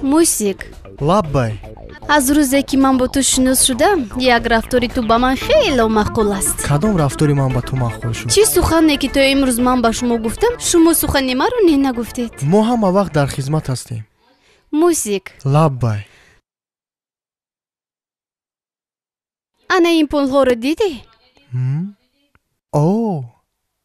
موسیک لبای از روزی که من با تو شناس شدم یک رفتاری تو با من خیلی معقول است. کدام رفتاری من با تو معقول شد؟ چی سخنی که تو امروز من با شما گفتم شما سخنی ما رو نگفتید؟ ما هم وقت در خدمت هستیم. موسیک لبای انا این پولها رو دیدی؟ اوه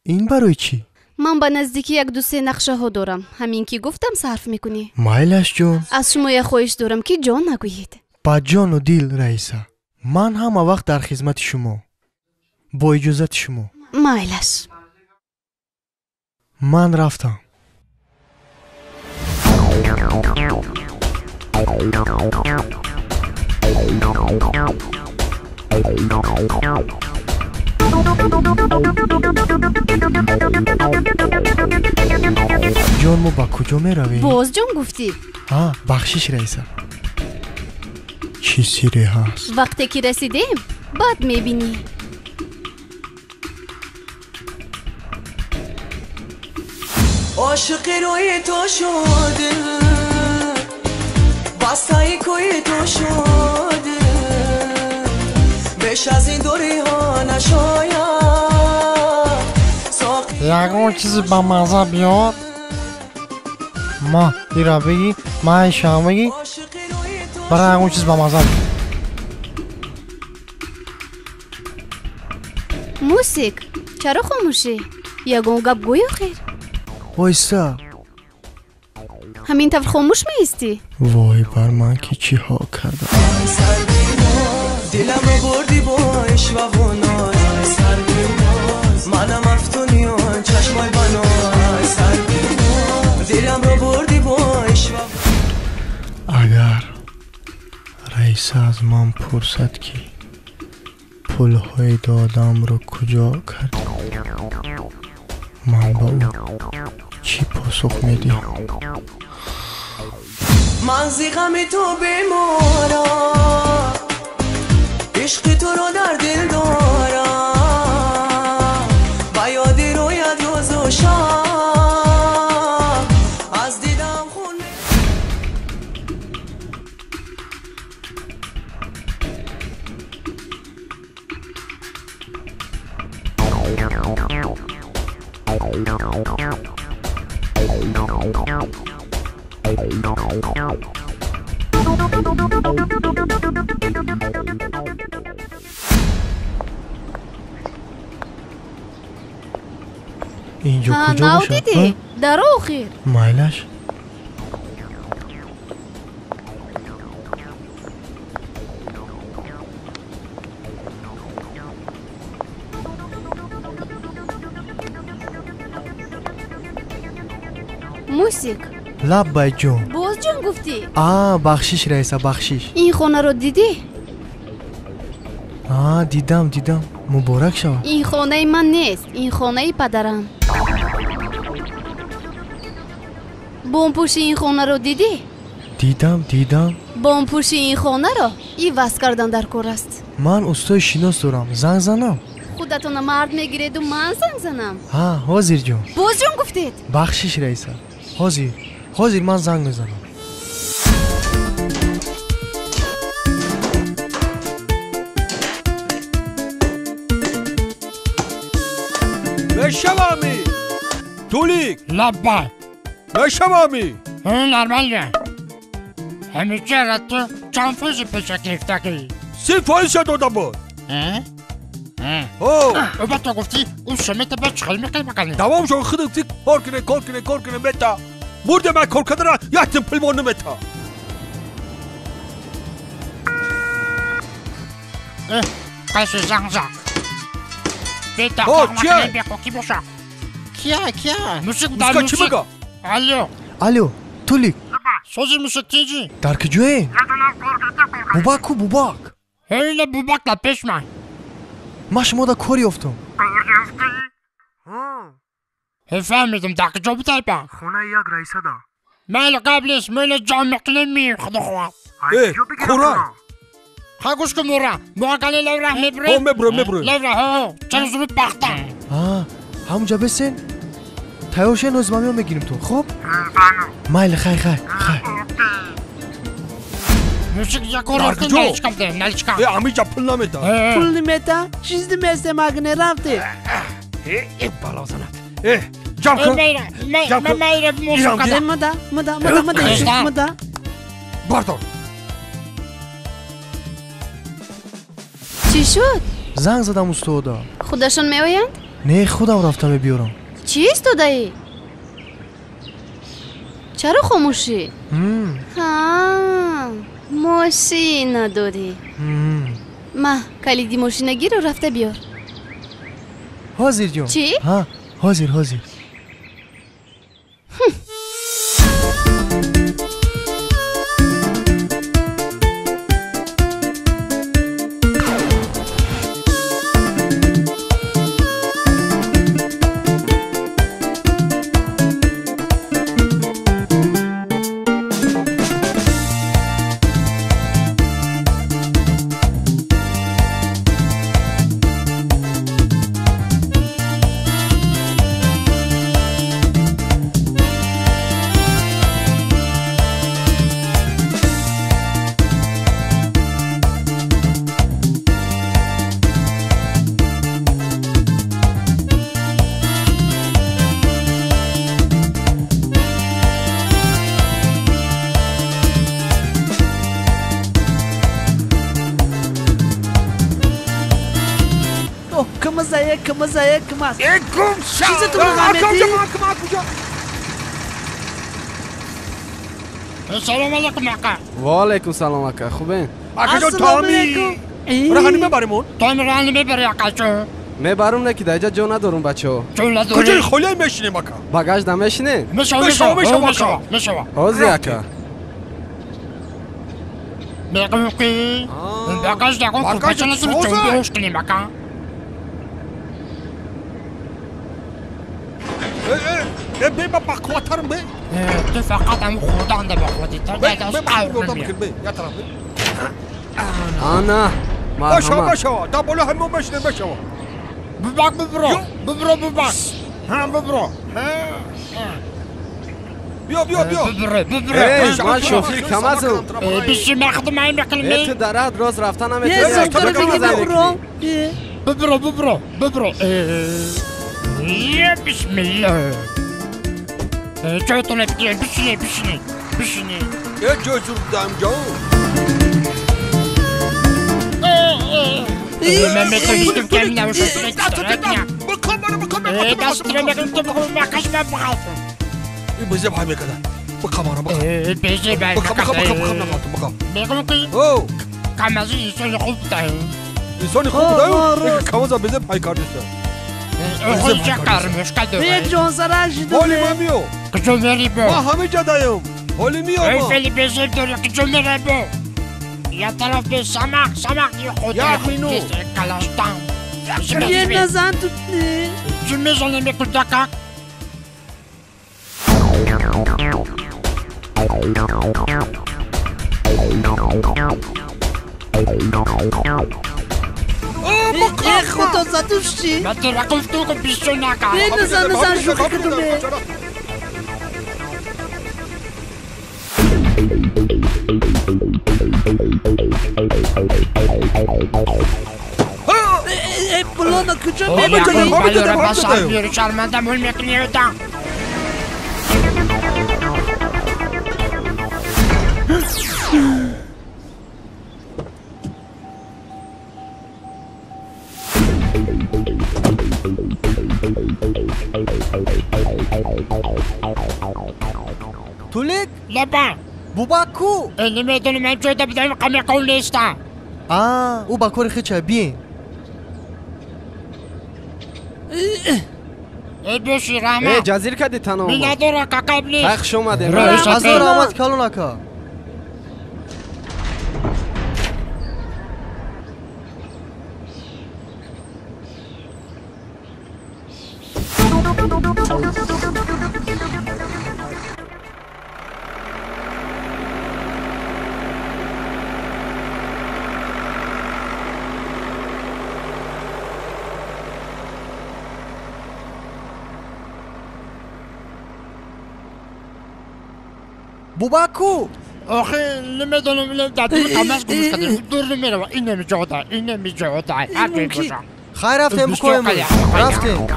این برای چی؟ من با نزدیکی یک دو سه نقشه ها دارم. همین که گفتم صرف میکنی. مایلش جون از شما یک خواهش دارم که جان نگویید. با جان و دل رئیسا. من هم وقت در خدمت شما. با اجازت شما. مایلش. من رفتم. جان ما با کجا می رویم؟ باز جان گفتی؟ بخشش رئیسا. چی سیری هست؟ وقتی که رسیدیم بعد میبینی. عاشق روی تو شده بستای کوی تو شده بش از این دوری ها نشاید یکون چیزی با مزه بیاد ما ایرا بگی ما ایشان بگی برای اون چیز با مزه بیاد. موسیک چرا خاموشی؟ یگون گپ گوی خیر وایستا همین طور خاموش میستی؟ وای بر من که چی ها کردم. دلم رو بردی با عشق و ناز سربیماز منم افتونیان چشمای بناز سربیماز دلم رو بردی با عشق اگر رئیس از من پرسد که پولهای دادم رو کجا کردی من با او چی پاسخ میدی؟ من زیغم تو بمارم عشق تو رو در دل دارم و یادی رویت روز و شب از دیدم خون اینجا کجا ناو باشه؟ دیدی؟ در آخر مایلش موسیک لبای جون باز جان گفتی؟ بخشش رئیسا بخشش. این خانه رو دیدی؟ دیدم مبارک شود. این خانه من نیست این خانه پدرم. بومپوشی این خانه رو دیدی؟ دیدم بومپوشی این خانه رو این وصل کردن در کار است. من استای شناس دارم زنگ زنم. خودتون مرد میگیرید و من زنگ زنم. حاضر جون باز جان گفتید؟ بخشش رئیسا حاضر من زنگ میزنم. بشمامی تولیک لبای بشمامی نرماله همیشه را تو چند فوزی پیشا گرفتگی 30 فایز داده بود. او با تو گفتی اون شمیت با چخل میکنی مکنی دوام شو خودتی کار کنه بتا برده من کار کدرا یکتیم پلمانو بتا قیسی زنگ بیتا کیا؟ بیکو کی باشا کیا موسیق موسیقا چی بگا؟ الو تولیک سوزی موسیق تیجی در کجایی؟ بوباک هیله بوباک لا پیش من شما دا کاری افتم. فهمیدم دقیقا جو بتایبا خونه یک رئیسه دا میل قبلش میل جامع کنمی خدا خواه جو بگیرم کورای. تو خواه گوش کن مورا موقعی لوره میبره میبره لوره ها چرا زود بختن همونجا بسین تیار شین روزمامی رو میگیریم تو خب مایل خیر موسیقی یک رفتن جو. نلیچکم ده نلیچکم امیجا پول نمیده پول نمیده چیزی مثل مگنه رفته بالا زنت جمع کن میره موسیقی مده باردار چی شد؟ زنگ زدم استودا خودشون میآیند؟ نه خودم رفتم بیارم چیست تو دایی؟ چرا خاموشی؟ ماشین نداری ما کلیدی ماشین گیر و رفته بیار حاضر جون چی؟ ها حاضر کماز چیزی تو مقامتی؟ سلام علیکم آقا و علیکم سلام آقا خوبه؟ آقا جان السلام تامی علیکم. رهانی ببریمون تایم رانی میبری آقا جو میبرم نه که دیگه جو ندارم بچه ها چون نداری کجای خالی میشینیم آقا باگاج دمشینه؟ میشوا حاضر آقا میگم که باگاج دکن خوبه چون نداری چون بیوش کنیم آقا بی با بقواترم بی تو فقط هم خودان ده با خودی تا دیگه از قرار نمیاد یا طرف آنا باشه مرحمت تا بالا همون بشینیم بشوا ببرو ببرو بیا ای من شوفی کم از اون بیشی مخدم این ای تو بکلمی درد روز رفتن هم یه زنگار بگی ببرو یه بسم الله جایتون بگیر بشینی یه جزور دم جان من میتونستم که این نوشت بکن دست رو میگم تو بخون مکش من بخواه این بزه بخواه میکدن بکن بیزی باید بکن میگم که او کم از این انسان خوب دهیم انسانی خوب بودایم یک کمازا بزه پای کار نیستن خود چکر مشکل به داره یک جان سرش حالی دوه من میو کجا میری با ما همه جا دایم حالی میو ای ما فیلی بیزی داری کجا میری با یه طرف به سمک یه خود یک مینو. کلاشتم یه نزن تو چی میزنی میکن دکک یه خدا زدوش چی؟ من تو را گفتو که بیشتر نکن یه نزن شوخی کدومه ای بلانا کجا میبودی؟ بلو را بسر بیاری شرمنده مول میکنی رو دم تولیک لبا بوباکو نمیدونی من جوده بدم قمی قول نیستم او باکور خیچه بیین ای بشی ای رحمه جزیر کدی تنها می اومد نداره که قبلی پخش اومده رئیس هزار آمد کلون اکا بوباکو آخه نمیدونم دادم قماش گوش کردم دور نمیره اینه میجوده حرفی باشم خیر رفتیم بکویم رفتیم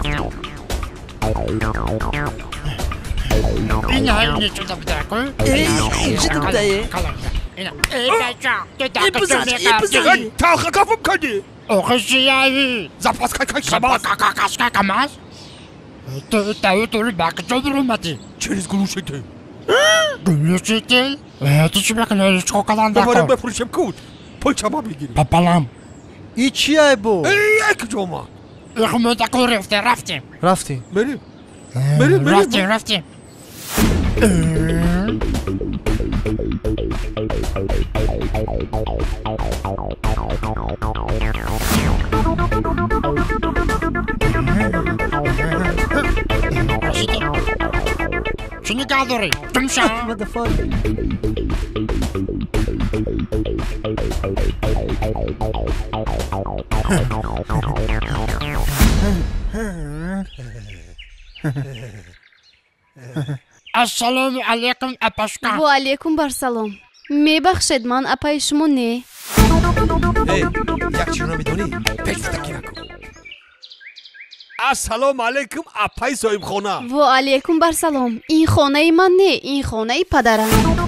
این های چه بده کن چه بده اینا بچا بزنی تا کافم کردی آخه شیایی زپاس کماز کماز تو باقی جبر اومدی چریز گلوشته گلوشتی تو چی بکنی چوکلان دوباره دکن بفروشم کود پول چما بگیری پاپالام ای چیه بو یک جوما اخمو دکو رفتیم بریم رفتیم چی نگاه داری؟ تمشا السلام علیکم اپاشکا و علیکم بر سلام میبخشید من اپای شما نه یک چی رو میدونی؟ پیش بودکی نکن السلام علیکم اپای صاحب خانه و علیکم بر سلام این خانه من نه این خانه پدرم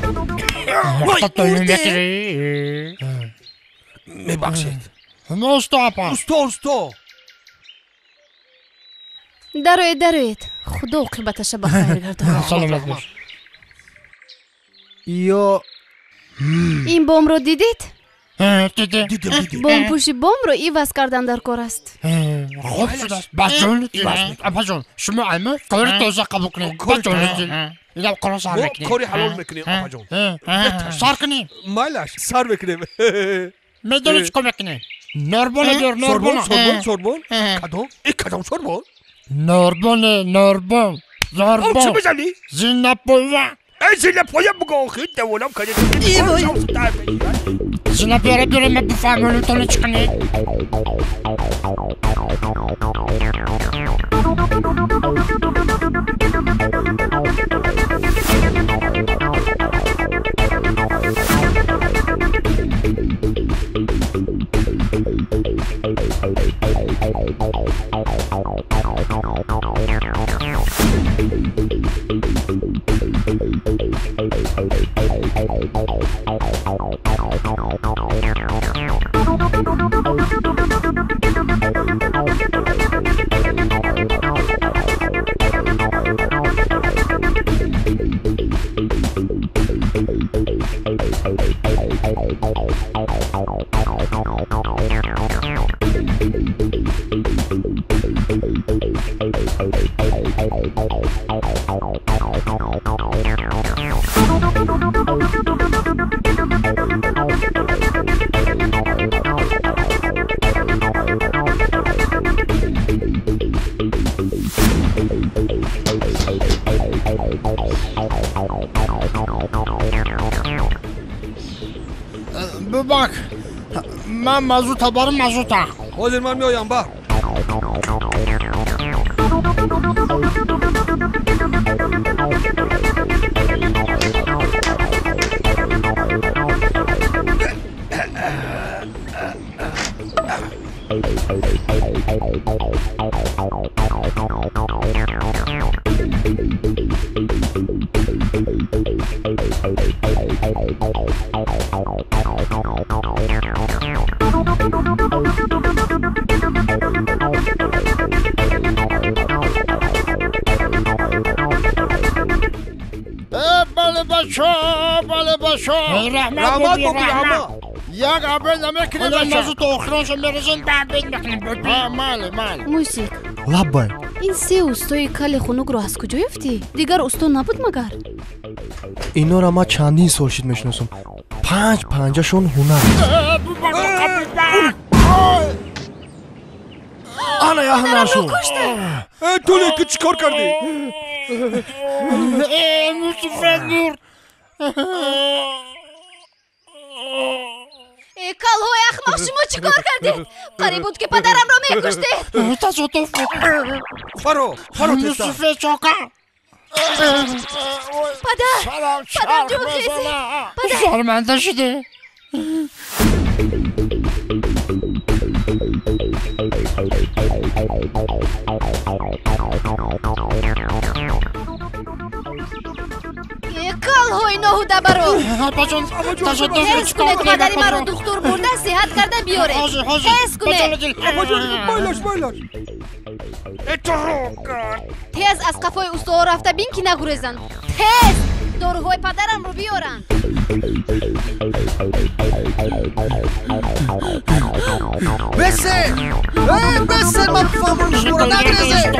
میبخشید نوستو اپا استا دروید خدا عاقبتش بخیر گردونه سلامت باش یا این بوم رو دیدید دیدم بوم پوشی بوم رو ایواز کردن در کار است خوب شده بجون اپا جون شما علمه کاری توزه قبول کنید بجون اینا کارو سر بکنید کاری حلال میکنیم اپا جون سر کنید مایلش سر بکنیم میدونی چی کار میکنید نوربونه بیار نوربونه سوربون کدوم؟ این کدوم سوربون؟ نوربون چه بزنی؟ زینپویا زینپویا بگو خیلی دولم کنید زینپویا بیاره من بفهمونم تو چی کنید بباک من مزوتا برم مزوتا حاضر من میایم با بله باشا رحمت بگو یک عبل نمیکنی باشا مزود آخرانش میرسن بعد میکنیم مال موسیق لبای این سه استوی کل خنک رو از کجا یافتی؟ دیگر استو نبود مگر؟ اینا را ما چندین سال شد میشناسم 5 شون هنر Ana yaxınlar şu. Tolik chikor kardi? Musafir. Kalho ahmoq shuma chikor kardi? Qarib bud ki padaram ro mekuşti. Tasoduf. Faro testa. Musafir choka. Padar. Padar jun khisi. Padar. Şarmanda şidi. Kalho inohuda baro. Bajon tasoduf Hes kune padari maro doktor burada sehat karda biyore. Hes kune. Baylaş. Tez az qafoy usto rafta bin ki nagurezan. Tez. Dorhoy padaram ro biyoran. Besse! Besse man famulmuş burada greze.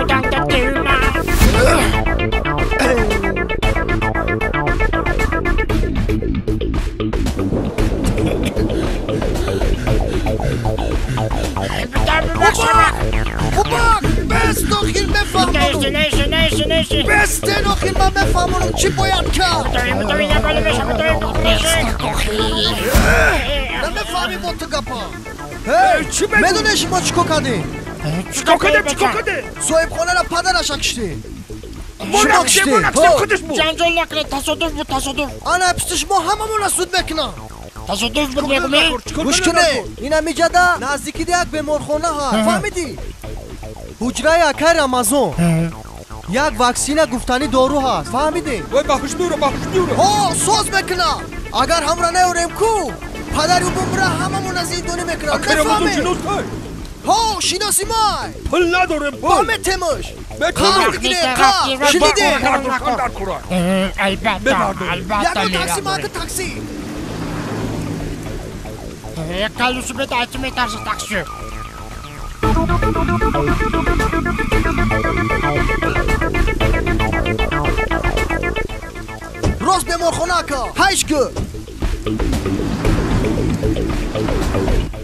Bak! Bes dokhil befamulum. Bes de dokhil man befamulum çi boyad kard. من بفهمی با تو گپا میدونی شما چیکو کردی؟ چیکار کرده؟ صاحب خانه را پدرش کشتی شما کشتی؟ جنجال نکنه تصادف بود تصادف. آنا پشت شما هممون را سود بکنم تصادف بود میگم. گوش کنه اینا میجده نزدیکی دیگ به مرخونه ها فهمیدی؟ حجره یکه رمضان یک واکسینه گفتنی دارو هست فهمیدی؟ وای باخش دوره ها سوز بکنم اگر هم را نیاریم کو پدر و بمره هممون از این دونه میکنم نفهمی؟ ها شناسی مای پل ندارم با متمش کار دیگه کار شنیده البته یک تاکسی مارک تاکسی کالوسو به دایت میترسه تاکسی روز به مرخونه که هشکو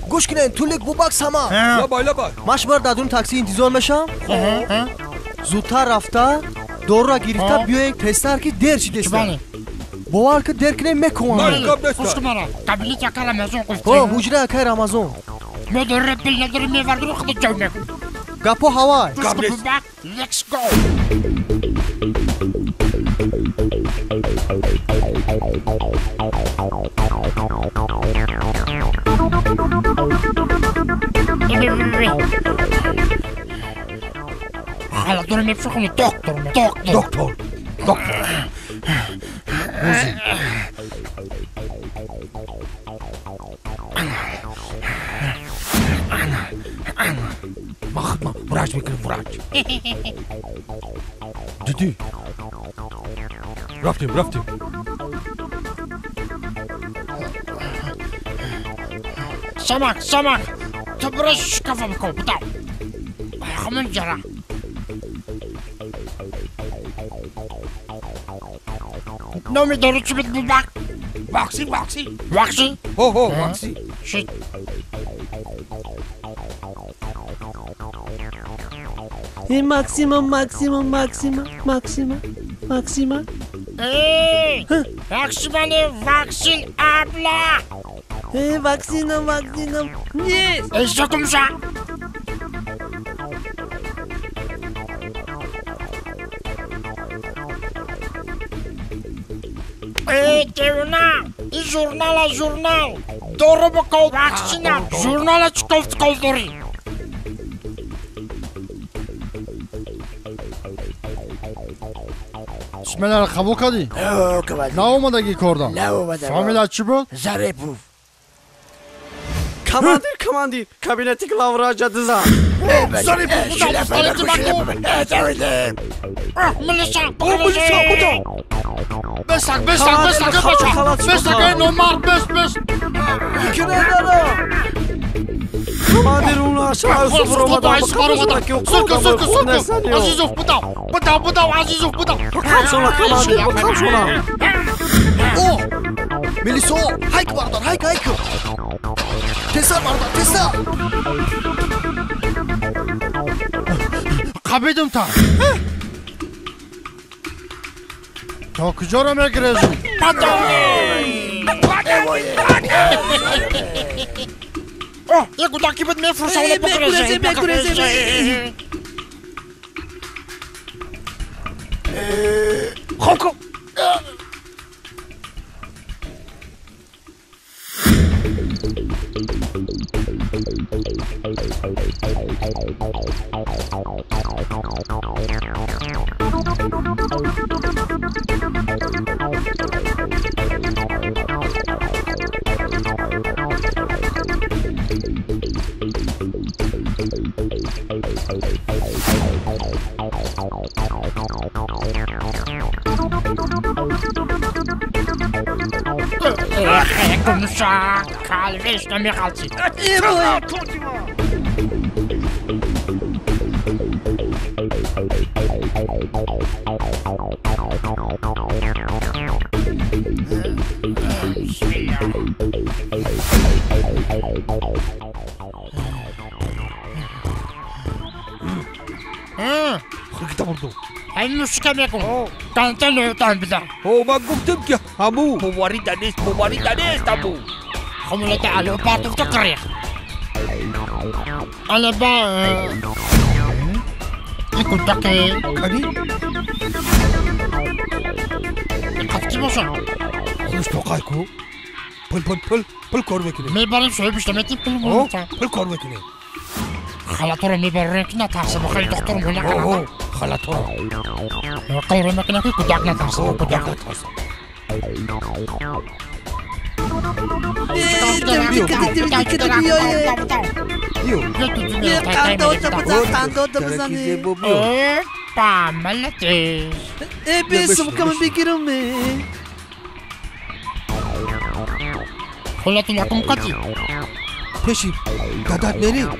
گوش کنین تولیک بوباکس همه لبای مشبر دادون تاکسی انتظار میشم زودتر رفته دور را گرفته بیایی تستر که دیر چی دسته باور که دیر کنه میکنه خوش کمارا قبلی چکر رمضان گفتی حجره که رمضان مدر پل نداری میوردن و خود جو میکن گپو هوای Let's go. حالا دارم میفرخونی دکتر براج میکنه براج دیدی رفتیم سمک تو برش کفا بکن بودم خمون جرا نومی دارو چی بید بوبک واکسی هو واکسی شد Máxima. Máxima ne vaksin abla. Vaksina. Yes. Eso como ça. Tevna, jurnal. Doğru bakal vaksina. Jurnala çıkaldırı. اسمنا قبول کردی؟ نه اومدگی کردم فهمیدی چی بود؟ Zarepov. Komandir kabineti klavra cadıza Melissa burada. Beş dakika normal beş. Komandir onu aşağı sıfırlamadan bakacak yok. Sıkı. Azizov burada. Azizov burada. Bakalım sonra komandir bakalım sonra. O! Melisa o! Hayk vardır hayk. Tesar vardır tesar. خبیدم تا کجا رو میگریزی؟ یه گوداکی بود میفروشه اونو بگریزی خب کن Kumşa kalbeş ne mi kalçı? خرگیتا بردو همین مشکل میکن تانتن نوتان بده او من گفتم که همو مواریده نیست همو خموله تعالو بارتو تقريح انا با يكون دقيق کنی؟ قفتي باشا خودش توقعی کو پل کار میکنه میبریم شوی بیشتمتی پل کار میکنه خلاطو رو میبریم که نترسه بخیلی دکتر مونه کنه خلاطو قیره میکنه که کدک نترسه کدک نترسه بیسم کمان بگیرم خلاتون یکم قطی پشی دادت میریم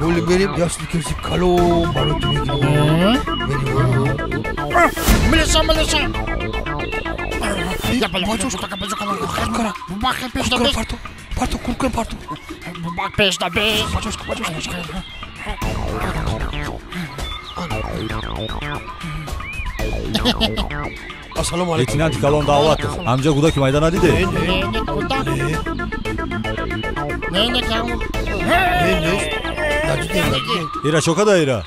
ولی میریم یاستی کسی کلوم برای تو میگیریم ملشان Ya bak peşte beş. Parto kurkan parto. Bak peşte beş. Assalomu alaykum. Leytenant Kalon Davatov. Amca Gudaki maydana dedi. Ne kalon? Ira çok da ira.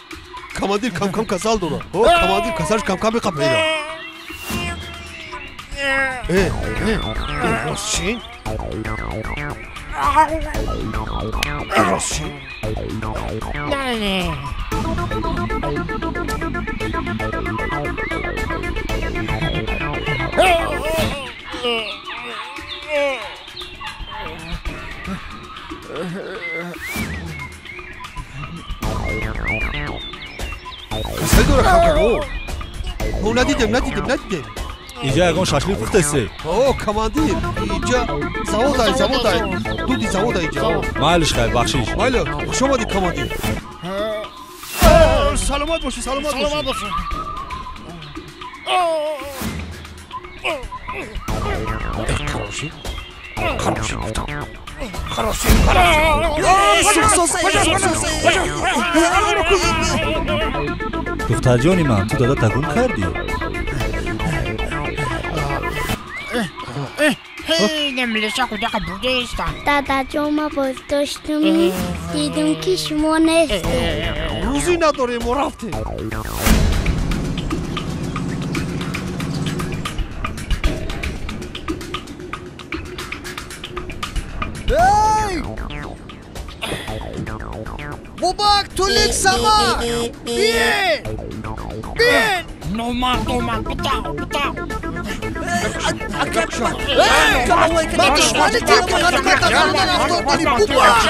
Komandir kam kasal dolu. O komandir kasar kam kapıyla. Rossin. Rossin. Ne? Kasal dolu kam. O nadidim. İca yagon şaşlı fıhtesi. O komandir. İca zavoday. Dudi zavoday ica. Malish kay bakshish. Mayli, xush omading komandir. Salomat boshing. Хороший. دخترجانی من تو دادا تکون کردی. نمیشه کجا بوده است. دادا جوما بازداشتم نیست. دیدم که شما نیست. روزی نداریم و رفتیم. Hey! Bubak tulik sama! Bin! Normal, betal. Ben düşmanı değil ki kadınlardan hafta Ali Bubak!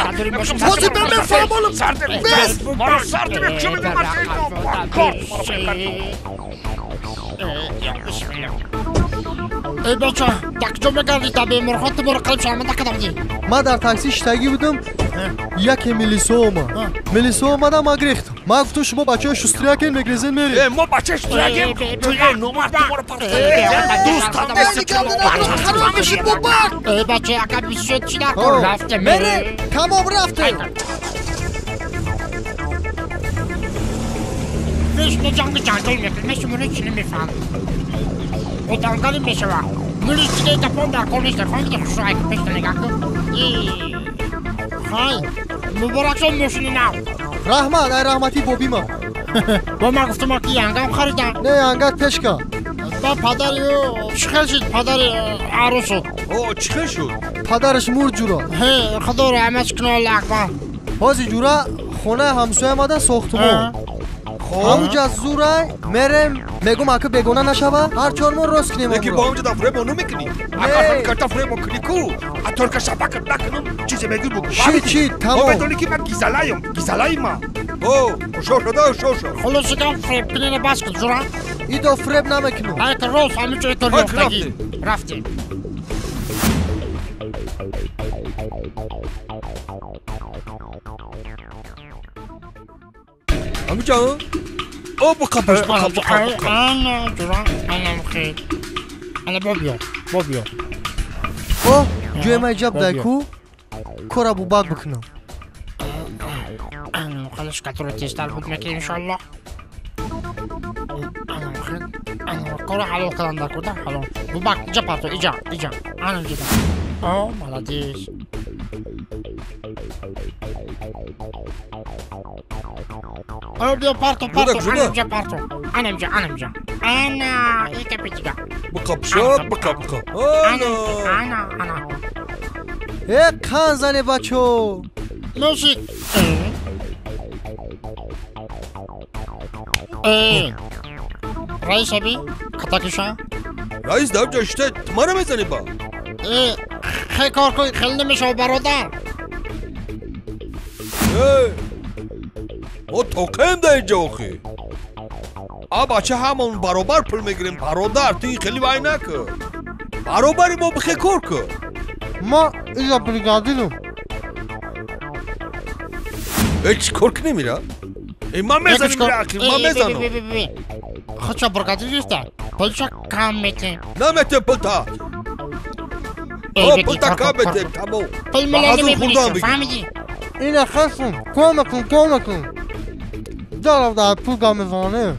Bozu ben falan oğlum! Bez! ای بچه دکتر بگردی تا به مرخات برو قلب شما دکتر من در تاکسی شتگی بودم یک میلیسو اومدم ما گرفتم ما گفتم شما بچه شستریا کن مگرزین میریم ما بچه شستریا کن تو یه نومرد برو پارت ای بچه اگر بیشتر چی نکن رفته میره تمام رفته میشه جنگ جنگل میشه منو چی نمیفهم و جنگلی میشه و منو چی تپون در کنش در خواهی که شوی که پیش نگاه کن خواهی مبارک شد موشونی نو رحمت ای رحمتی بابی ما با من گفتم ما که ینگم خریدم نه ینگت پشکا با پدری چخل شد پدری عروسو او چخل شد پدرش مرد جورا هی خدا رحمتش کنه الله اکبر بازی جورا خونه همسایه ما ده ساختمون همونجا از زورای مرم میگم اگه بگونه نشوه هر چهار ما راست کنیم یکی با اونجا دفره بانو میکنی اگر هم کار دفره با کنی کو اتور که شبکت نکنم چیزی میگیر بگو چی تمام او بدونی که من گیزالایم ما او شو شد خلاصی که فریب کنین بس کن زورا ای دو فریب نمیکنم های که روز همه جای تو ریافتگی رفتیم همه جا او بقبش انا جورا انا مخیر انا بابیو اوه جوی ما جاب دایکو کورا بو باگ بکنم انا خلاص کتور تیستر بود مکی انشالله انا مخیر انا کورا حلال کردن در کودم حلال بو باگ ایجا پارتو ایجا انا جدا او مالادیش او بیا پارتو انا اینجا انا ای کپیتیگا بقب انا ای کان زنه بچو موسیق رئیس ابی کتاکیشا رئیس دو جشته تماره میزنی با خیلی کار کنی خیلی نمیشه برادر ما توقعیم ده اینجا آخی بچه همون برابر پول میگیریم برادر توی خیلی وای نکن برابری ما بخی کار کن ما ایجا بریگادیرم چی کار کنی میره؟ ما میزنیم میره اخیر ما میزنم خودشا برگادیر نیسته پلشا کم میتیم نمیتیم پلتا پلتا کم میتیم تمام پل ملانی میبینیشم فهمیدی؟ اینه خستم کمکن دارم در پول گامزانه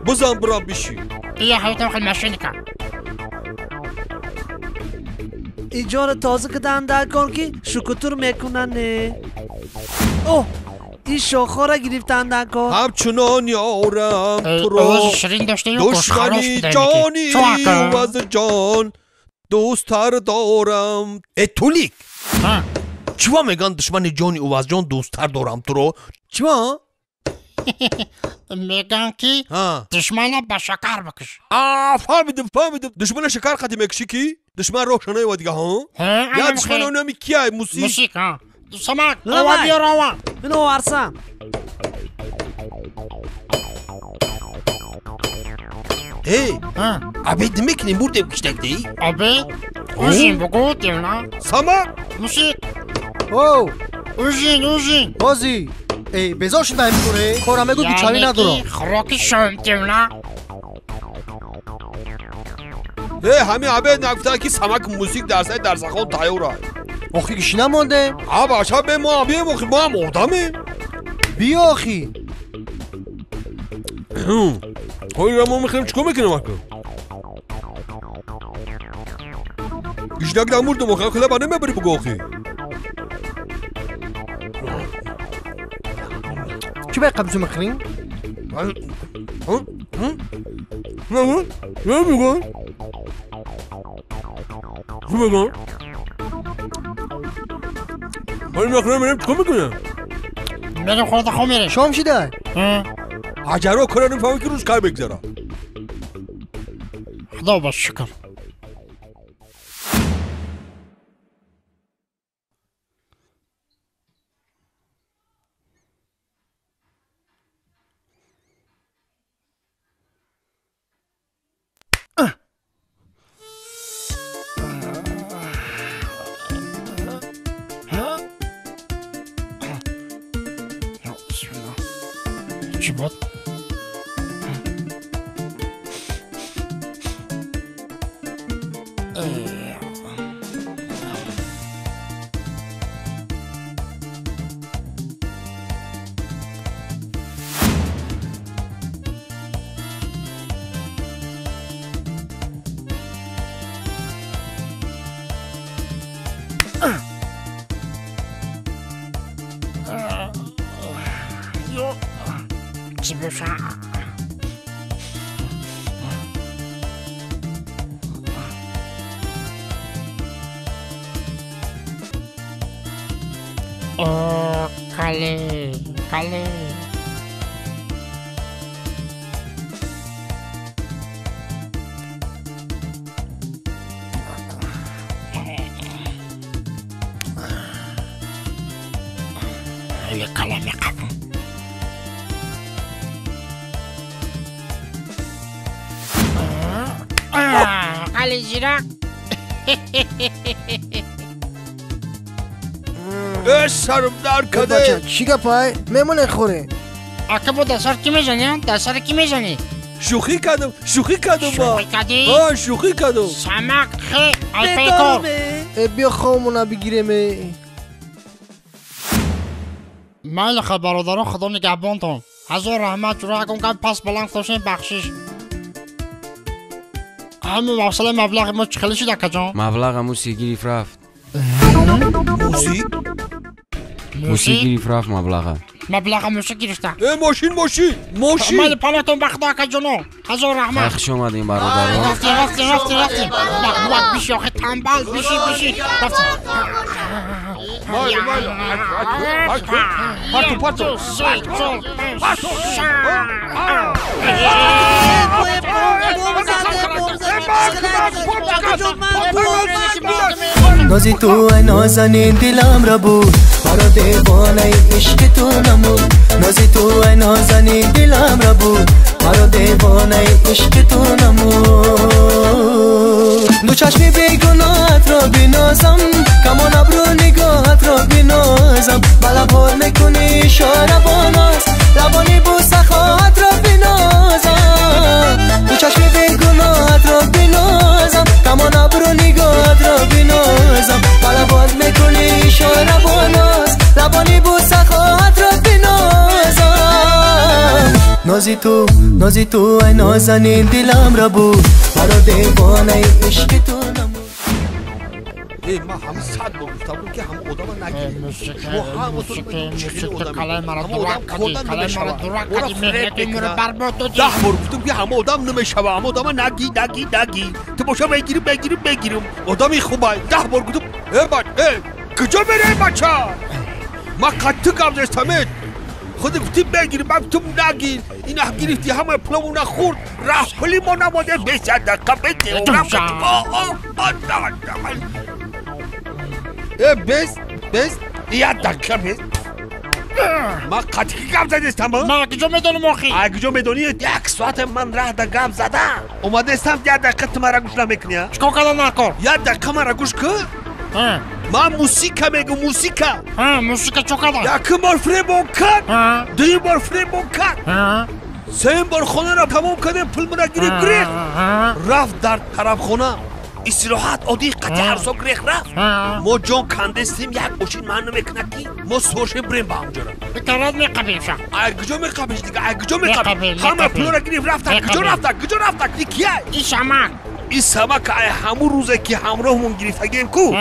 بزن برام بیشی یه حیوتم خیلی مشینی کن ایجار تازه کدن در کن که شکتور میکنن نه اوه این شاخه را گرفتن در کن همچنان یارم تو را شیرین داشته یا دشمنی جانی و از جان دوستر دارم تولیک چیوا میگن دشمنی جانی و از جان دوستر دارم تو رو چیوا؟ میگن که دشمن با شکر بکش فهمیدم دشمن شکر خطی میکشی کی؟ دشمن روشنه و دیگه ها؟ یا دشمن اونمی کیه؟ موسیق ها سمک اوه بیار اوه اینو ورسم عبید میکنی مرده کشتک دی؟ عبید؟ اوزین بگو دیونا سمک موسیق اوزین بازی ای بزار شد باید میکنه کارم بگو بیچاری ندارم خراکی شم دیونا همین عبید نگفته که سمک موسیق در سخان تایوره آخی کشی نمانده؟ بچه به ما بیایم آخی ما هم آدمیم بیا آخی خواهی را ما میخوایم چکو میکنیم اکنون گشنک در مورد مخواهی خیلی با نمیبری بگو آخی چی باید قبضو میخوریم؟ نه میگن چی میگن؟ خواهی میخوایم بریم چکو میکنیم میریم خورده خو میریم شام شده؟ عجرا کنه نفهمی که روز کار بگذارم خدا باش شکر چی بود؟ بشم. کله کله یه کلمه قبول کله زیرک سرم در بچه کده چی گپای میمونه خوره آکه با دستار کی میزنی؟ دستار کی میزنی؟ شوخی کردم با شوخی کردی؟ شوخی کردم سمک خی الپیکور بیا خوامونا بگیریم مایل خیلی برادران خدا نگهبانتون هزار رحمت جورا کن که پس بلند خوشین بخشش همه وصله مبلغ ما چخلی شده که جان؟ مبلغ موسی گیریف رفت موسی گیریف رفت مبلغ موسی گرفته ماشین مایل پانتون بخدا که جانو هزار رحمت خیخش اومدیم برادران رفتیم بک بیشی آخه تنبال بیشی رفتیم پاتو نازی تو ای نازنین دلم را بود مرا دیوانه عشق تو نمود نازی تو ای نازنین دلم را بود مرا دیوانه عشق تو نمود دو چشمی بیگناهت را بینازم کمان ابرو نگاهت را بینازم بلبال میکنی اشاره با ناز لبانی بوسه خواهت را بینازم دو چشمی بیگناهت را بینازم کمان ابرو نگاهت را بینازم بلبال میکنی اشاره با ناز لبانی بوسه خواهت را بینازم نازی تو ای نازنین دلم را بود مرا دیوانه عشق تو نمود ما هم صد بار گفتم که هم آدم نگیریم موسیقی کلای مرا درک کردی مهنتی مرا برباد دادی 10 بار گفتم که هم آدم نمیشوه هم آدم نگی تو باشه بگیریم آدمی خوبه 10 بار گفتم کجا میره بچه ما قطع قبض استمید خود گفتی بگیریم من تو نگیر این گرفتی همه پلمون خورد رفت پلی ما نماده 20 دقیقه بده بس یه دقیقه بس ما قطعی گم زده استم ما کجا میدونم آخی کجا میدونی 1 ساعت من راه دا گم زده اومده استم 1 دقیقه تو مرا گوش نمیکنی چکو کلا نکن 1 دقیقه مرا گوش کن ما موسیقا میگم موسیقا چو کلا 1 بار فریبون کن 2 بار فریبون کن 3 بار خونه را تمام کردیم پول مرا گریخ رفت در طرف خونه استراحت عادی قطع هرسا گریخ رفت ما جان کندستیم 1 ماشین من نمیکنکی ما سوشه بریم با همجا را بکرات میقبیم شا کجا میقبیش دیگه کجا میقبیم همه پول را گریف رفتن کجا رفتن دی کیه این سمک همون روزه که همراهمون گریفتگیم کو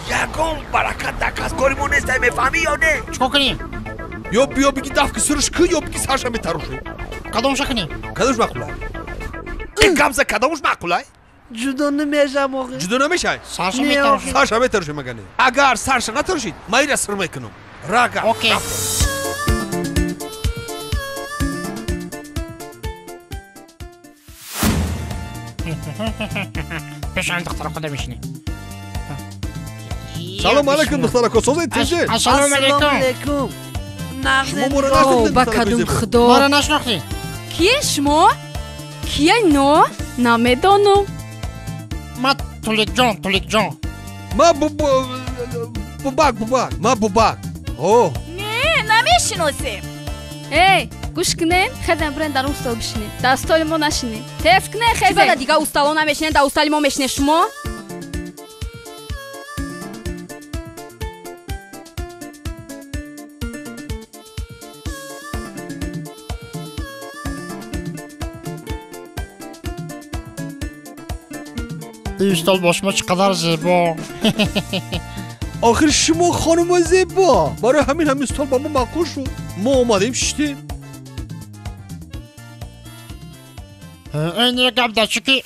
یکم برکت دکست کاریمون نیست میفهمی یا نه چکو کنیم یا بیا بگی دفک سرش که یا بگی سرش میتروشه کدومش کنیم کدومش معقوله این گمزه کدومش معقوله جدا نمیشه موقع جدا نمیشه سرش میتروشه مگنه اگر سرش نتروشید من ایره سر میکنم راگا اوکی پیشان دختر خدا میشینی سلام علیکم دختر کسوزه تیجه سلام علیکم شما مورا نشناختید با کدوم خدا مورا نشناختی کیه شما؟ کیه نو؟ نمیدانم ما تولیک جان ما بوباک اوه نه نمیشناسیم ای گوش کنین خیزن برین در اون استال بشینین در استال ما نشینین تفت کنین خیزن چی بلا دیگه استالا نمیشینین در استال ما میشینین شما این استال باش ما چقدر زیبا آخر شما خانم زیبا برای همین استال با ما معقول شد ما اومدیم شدیم این یک گپ داشتی که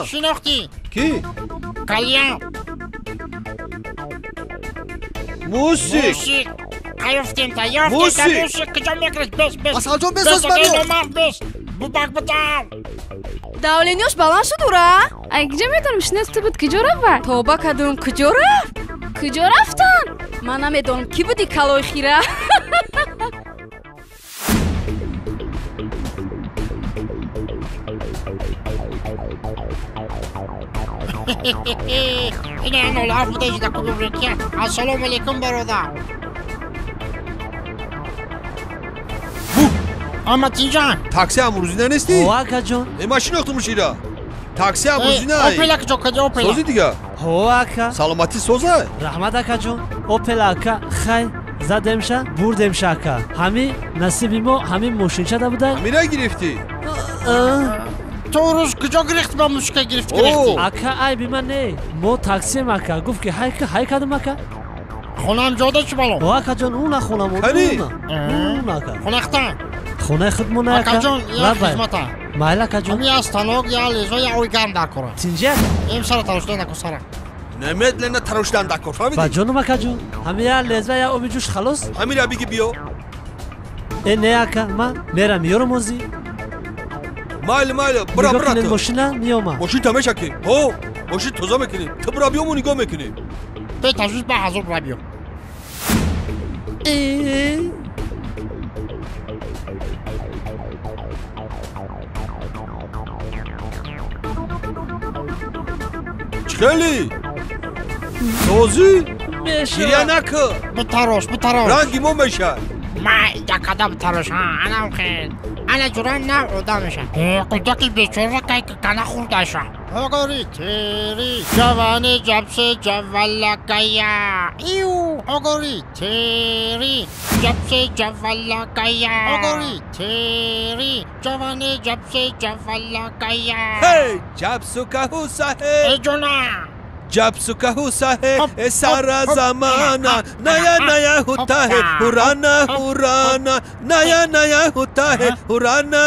شناختی کی؟ کلیان موسیک یافتیم تا موسیک کجا میگرد بس Asal جان بساز منو بس بباق بدم давлениёш баланд шуд ура ай киҷо медонам буд киҷо рафт тоба кадум киҷо рафтан ман намедонам ки буди калои хира این اولاد بوده جدا کدوم رکیه السلام علیکم برادر آمدین جان تاکسی امروزی ننستی؟ هواکا جان ماشین اختموش ایرا تاکسی امروزی نه اوپل اکا جان کجا اوپل سوزی دیگه هواکا سلامتی سوزه رحمت اکا جان اوپل اکا خی زدمشه بردمشه اکا همین نصیبی ما همین موشین شده بوده همین را گرفتی؟ تو روز کجا گرفت با مشکل گرفتی؟ اکا ای بی من نه ما تاکسیم اکا گفت که های کدوم اکا خونم جاده چی بالو؟ هواکا جان اون خونم اون اکا خونه اختن خونه خودمون اکا اکا جان یا خدمتا مایل اکا جان همی از تنوگ یا لیزو یا اوی گرم در کرن تینجه این سر ترشده نکو سره نمید لنه ترشدن دکر فهمیدی؟ با جانم اکا جان همی یا لیزو یا اوی جوش خلاص همین را بگی بیو نه اکا من میرم یورو موزی مایل برا نگاه کنید ماشینه میامه ماشین تمشه که هو ماشین توزا میکنی تو برا بیامو نگاه میکنی به تجویز به حضور برا بیام خیلی توزی گریه نکن بتراش رنگی مو میشه ما یکده بتراش انا خیل انا جران نه اودا میشه قدقی بیچاره که کنه خورده شه آگاری تیری جوانی جبسه جوالکیا ایو آگاری تیری جبسه جوالکیا آگاری تیری جوانی جبسه جوالکیا هی جبسو که حسه ای جونا جبسو که حسه سر زمانه نیا ہوتا ہے ہرانا نیا ہوتا ہے ہرانا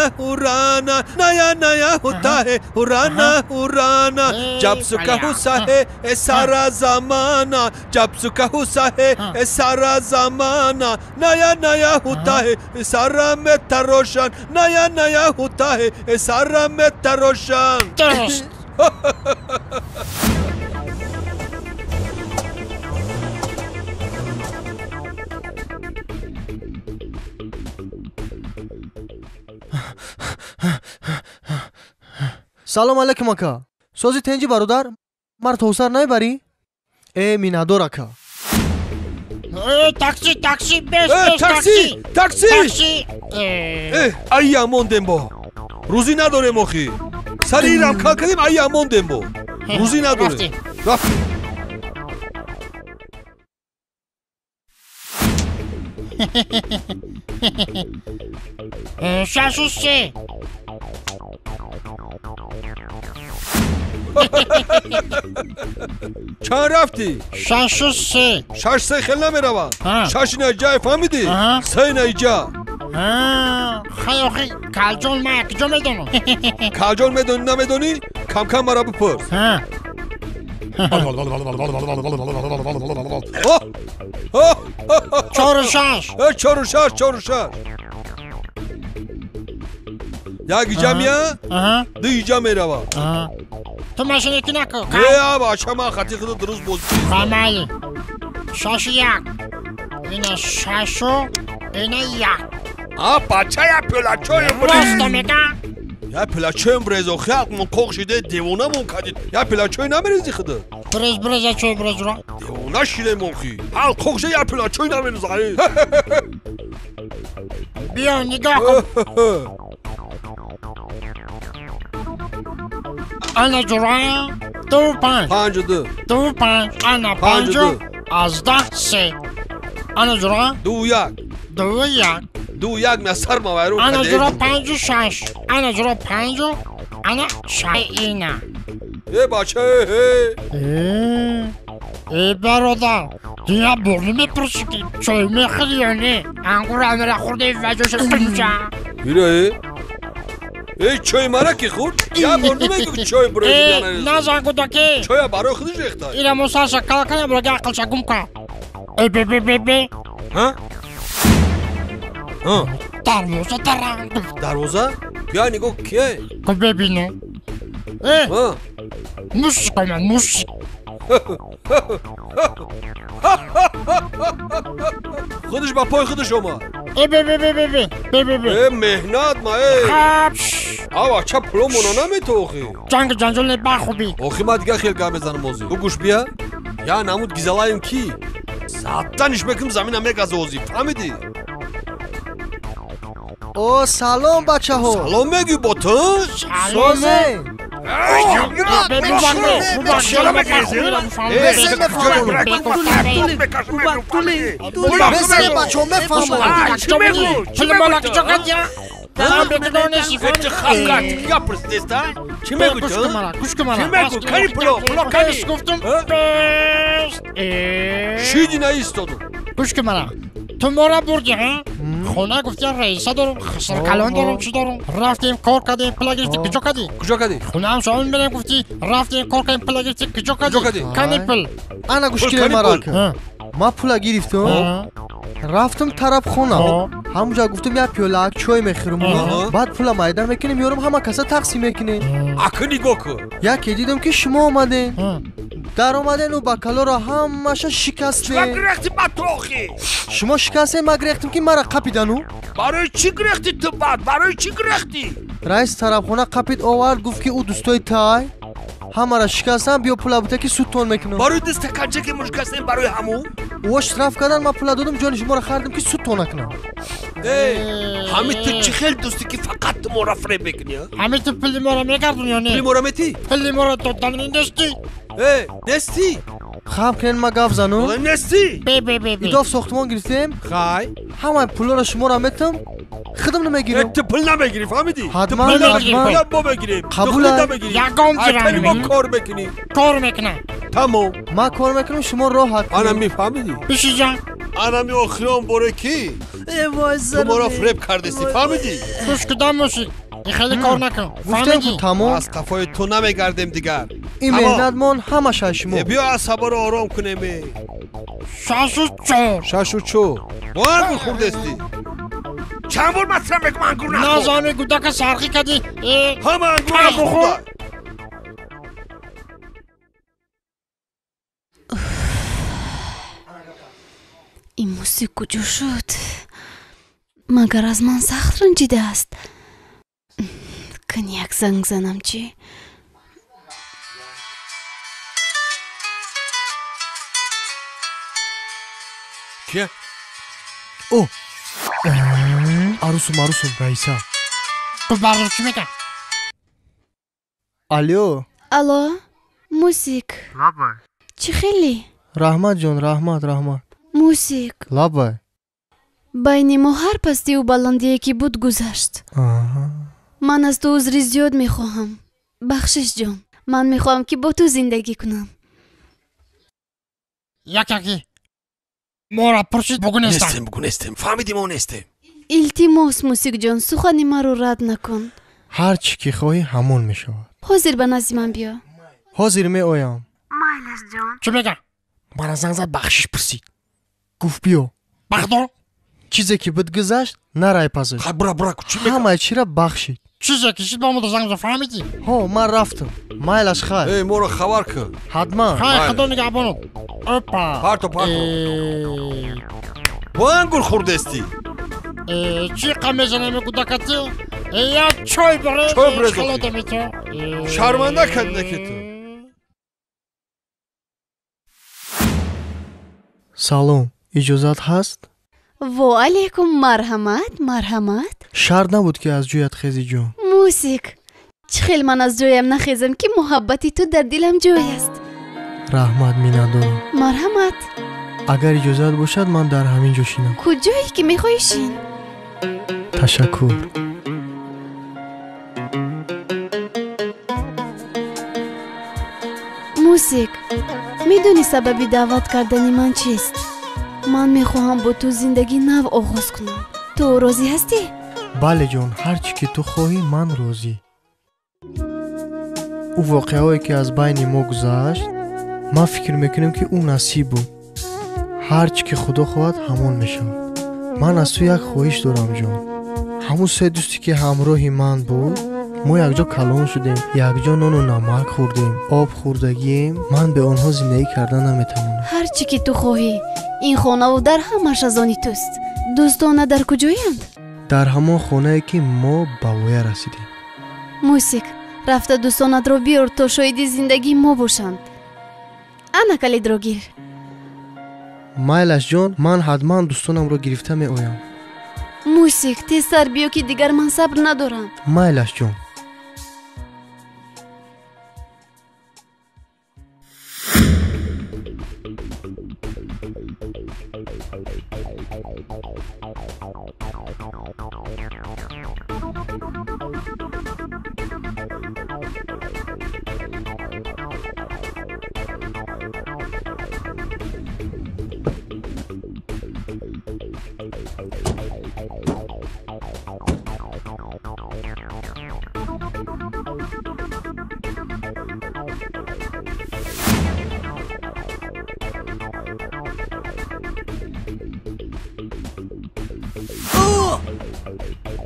نیا ہوتا ہے ہرانا جب سکا حسا ہے سارا زمانہ جب سکا حسا ہے سارا زمانہ نیا ہوتا ہے سارا میں تروشن نیا ہوتا ہے سارا میں تروشن سلام علیکم اکا سوزی تنجی برادر مار توسر نمیبری؟ مینادور اکا تاکسی بس تاکسی ایا موندم با روزی نداره مخی سریرم کار کردیم ایا موندم با روزی نداره رفتی شاشو سه چند رفتی؟ شاشو سه خیلی نمیروم شاش نجای فهمیدی؟ سه نجا خیلی کلجون من کجا میدونم کلجون میدونی نمیدونی؟ کم مرا بپرس چهار و شش یک ایجا میاد دو ایجا میروم تو ماشین یکی نکن باشه من خطی خود درست بود کاملی شش یک اینه ششو اینه یک بچه یک پلاچوی راست میگم یک پلاچوی بریزو خیلی من کوخ شده دیوانه من کدید یک پلاچوی نمیریزی خدا بریز چوی بریز را دیوانه شده منخی حال کوخ شده یک پلاچوی نمیریزی بیا نگاه کن انا جرا 2 5 انا 5 از 10 3 انا جرا 2 1 من سر موارو انا جرا 5 6 انا جرا 5 انا 6 اینا بچه ای برادر دیگه برنی میپرسی که چای میخوری یا نه انگور همه را خورده وجهش کنجا ای چای مرا کی خورد یا برنی میگو چای برای نه زنگو داکی چای برای خودش ریخته اینا موسا شکل کنه برای عقل شگم کن ای بی ها دروازه درم دروازه بیا نگاه کیه که ببینه موسیقی من موسیقی خودش با پای خودش اومد ای بی مهنت ما ای آوا چه پلو مونا نمیتوخی جنگ جنجال برخوبی آخی ما دیگه خیلی گم بزنم موزی تو گوش بیا یا نمود گیزالایم کی ساعتانش بکم زمین همه گازوزی فهمیدی او سلام بچه ها سلام میگی با تو سوزه تو ما را بردی ها؟ خونه گفتی رئیسه دارم خسر کلان دارم چی دارم رفتیم کار کردیم پلا گرفتی کجا کردی خونه هم شامل میرم گفتی رفتیم کار کردیم پلا گرفتی کجا کردی کنی پل انا گوشکیره مرا که ما پولا گرفتم رفتم طرف خونه همونجا گفتم یا پیولا چای میخورم بعد پولا مایدن میکنیم یارم همه کسا تقسیم میکنیم اکنی گوکو یکی دیدم که شما اومدین در اومدن و بکلا را همش شکسته چرا گرفتی بطاخی شما شکسته ما گرفتیم که مرا قپیدنو برای چی گرفتی تو بعد برای چی گرفتی رئیس طرف خونه قپید آورد گفت که او دوستای تای همه را شکستن بیا پولا بوده که سود تون میکنم برای دست کنچه که مشکستیم برای همون وش طرف کردن ما پولا دادم جان شما را خریدم که سود تون نکنم همین تو چی خیلی دوستی که فقط تو مورا فریب بکنی همین تو پلی مورا میگردون یا نه پلی مورا میتی پلی مورا تو دانین دستی نستی خب کنین ما گفت زنو نستی ایداف ساختمان گرفتیم خای همه پولا را شما را میتم خدم نمیگیرم تو پول نمیگیری فهمیدی حتما پول ما بگیریم قبول یکم گیرم ما کار بکنی کار میکنه تمام ما کار میکنم شما راحت انا میفهمیدی بشی جان انا می آخرام باره کی تو ما را فریب کردستی فهمیدی خوش کدام موسیق خیلی کار نکن گفتم تمام از قفای تو نمیگردیم دیگر این مهنت من همه ششمو بیا عصبا رو آرام کنیم شش و چو وان خوردستی چند بار مطرح بگم انگور نخور نازانه گودک سرخی کردی همه انگور نخور این موسیقی کجا شد مگر از من سخت رنجیده است کنیک زنگ زنم چی کیه او عروسم رئیسا تو برای چی میگم الو موسیق لابای چی خیلی رحمت جان رحمت موسیق لابای بین ما هر پستی و بلندی یکی بود گذشت من از تو عذری زیاد میخواهم بخشش جان من میخواهم که با تو زندگی کنم یکی ما را پرسید بگو نستم فهمیدی ما نستم التماس موسیق جان سخنی ما رو رد نکن هر چی که خواهی همون میشود حاضر به نزد من بیا حاضر می آیم مایلس جان چی میگه من از زنگ زد بخشش پرسید گفت بیا بخدا چیزی که بد گذشت نرای پزش برا چی میگه همه چی را بخشید چیزی که شید با ما زنگ زد فهمیدی ها من رفتم مایلش خیر ما رو خبر کن حتما خیر خدا نگهبانت اپا پارتو با انگور خوردستی چی قمیزه نمیگو دکتی یا چای برای خلاده میتو شرمنده کرده که تو سلام اجازت هست؟ و علیکم مرحمت شرط نبود که از جویت خیزی جون موسیق چه خیلی من از جویم نخیزم که محبتی تو در دلم جوی است رحمت می ندارم مرحمت اگر اجازت باشد من در همین جا شینم کجایی که میخوای شین؟ تشکر موسیق میدونی سبب دعوت کردن من چیست؟ من میخواهم با تو زندگی نو آغاز کنم. تو راضی هستی؟ بله جان، هر چی که تو خواهی من راضی. او واقعهایی که از بین ما گذشت من فکر میکنم که او نصیب بود. هر چی که خدا خواهد همان میشه. من از تو یک خواهش دارم جان. همون سه دوستی که همراهی من بود ما یک جا کلان شدیم، یک جا نان و نمک خوردیم، آب خوردگیم. من به آنها زندگی کردن نمیتونم. هر چی که تو خواهی. این خانه و در همش از آنی توست. دوستانه در کجایند؟ در همان خانه که ما به ویا رسیدیم. موسیک رفته دوستانت رو بیار تا شاید زندگی ما باشند. انا کلید رو گیر. مایلش جان، من حتما دوستانم رو گرفته می آیم. موسیک تیز سر بیو که دیگر من صبر ندارم. مایلش جان.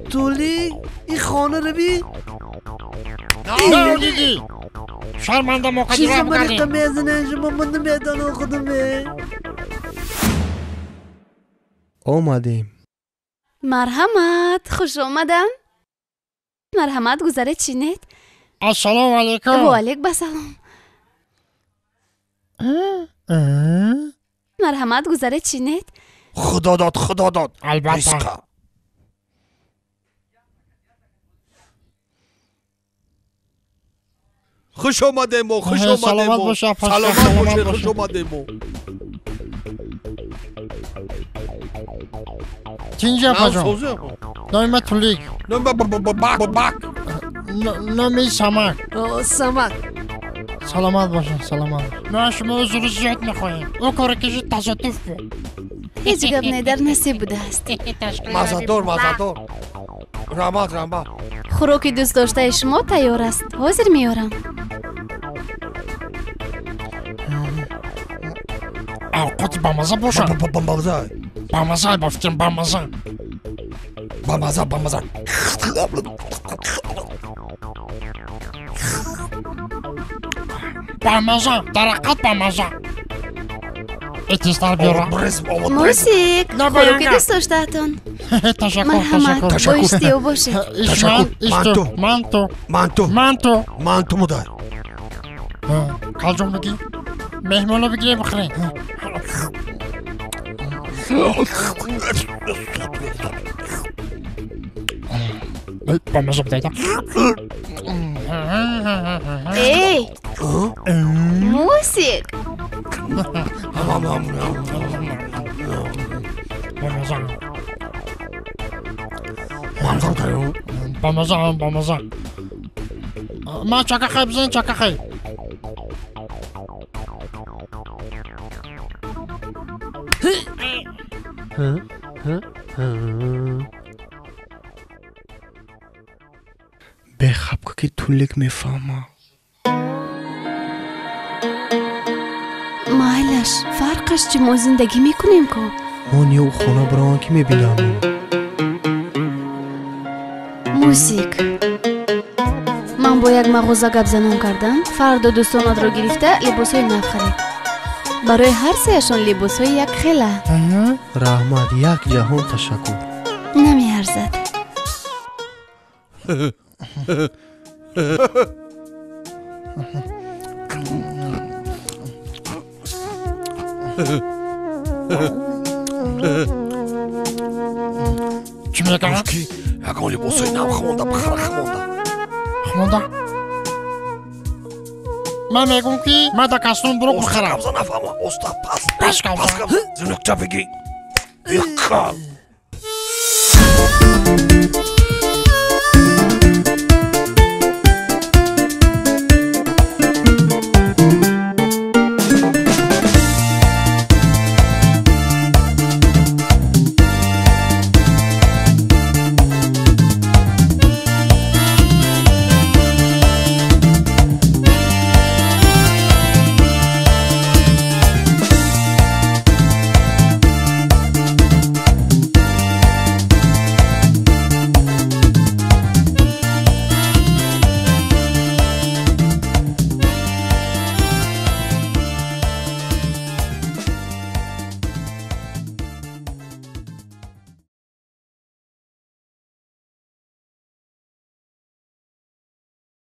تولی این خانه رو بی نه دیدی شرمنده موقعی را بگردیم. چیزا من میزنه شما من میدانم خودمه. آمدیم. مرحمت، خوش آمدن. مرحمت گذره چینید؟ السلام علیکم. و علیک بسلام. مرحمت گذره چینید؟ خدا داد البته. خوش آمده مو. سلامت باشه. خوش آمده مو. چینجا پاجون نایم تولیک نامی سمک. سمک سلامت باشه. ما شما حضور زیاد میخواهیم. او کار کشی تصادف بود. هیچ گپ نیدر نصیب بوده است. مزدور رحمت. خوراکی دوست داشته شما تیار است. حاضر میارم. اوقات بامزه باشه. بامزه بافتیم. بامزه درقت بامزه. اتیستر بیارم. موسیک خوراکی دوست داشته تون. مرحمت بایستی و باشه. مانتو مدار. کالجون بگی مهمانو بگیره بخوره. بامزه بدایده. ای موسیک بامزه. ما چکه خیلی بزنیم. چکه خیلی بخب که تولیک میفهمم. مایلش فرقش چی ما زندگی میکنیم که ما نیو خونه بران که میبینم. موسیک من با یک مغازه گپ زنان کردم. فردا دوستانات رو گرفته لباس های نو خرید. برای هر سهشان لباس های یک خیله. رحمت یک جهان تشکر. نمی ارزد. چی میگم؟ یکان لباس های نو خمونده بخره خمونده؟ من میگم که من در کستون برو بخرم. استاد نفهمم. استاد پس کم زنک جا بگی. یکا